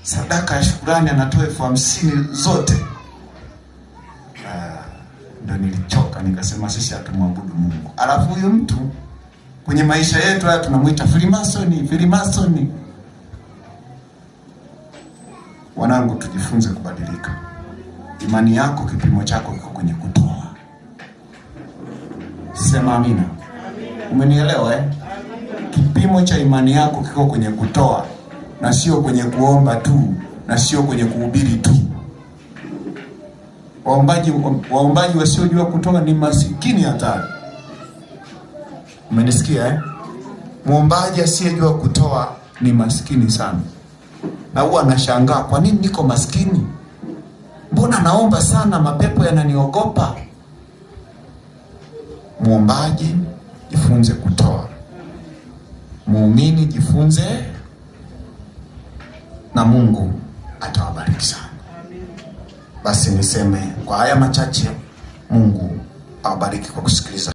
sadaka ya shukrani anatoa 50,000 zote. Ndio nilichoka, nikasema sisi hatumwabudu Mungu. Alafu huyu mtu kwenye maisha yetu haya tunamuita Freemason. Wanangu, tujifunze kubadilika. Imani yako, kipimo chako kiko kwenye kutoa. Sema amina. Umenielewa eh? Kipimo cha imani yako kiko kwenye kutoa, na sio kwenye kuomba tu, na sio kwenye kuhubiri tu. Waombaji wasiojua kutoa ni masikini hatari. Umenisikia eh? Muombaji asiyejua kutoa ni maskini sana. Na huwa anashangaa, kwa nini niko maskini? Mbona naomba sana, mapepo yananiogopa? Muombaji jifunze kutoa. Muumini jifunze, na Mungu atawabariki sana. Basi niseme kwa haya machache, Mungu awabariki kwa kusikiliza.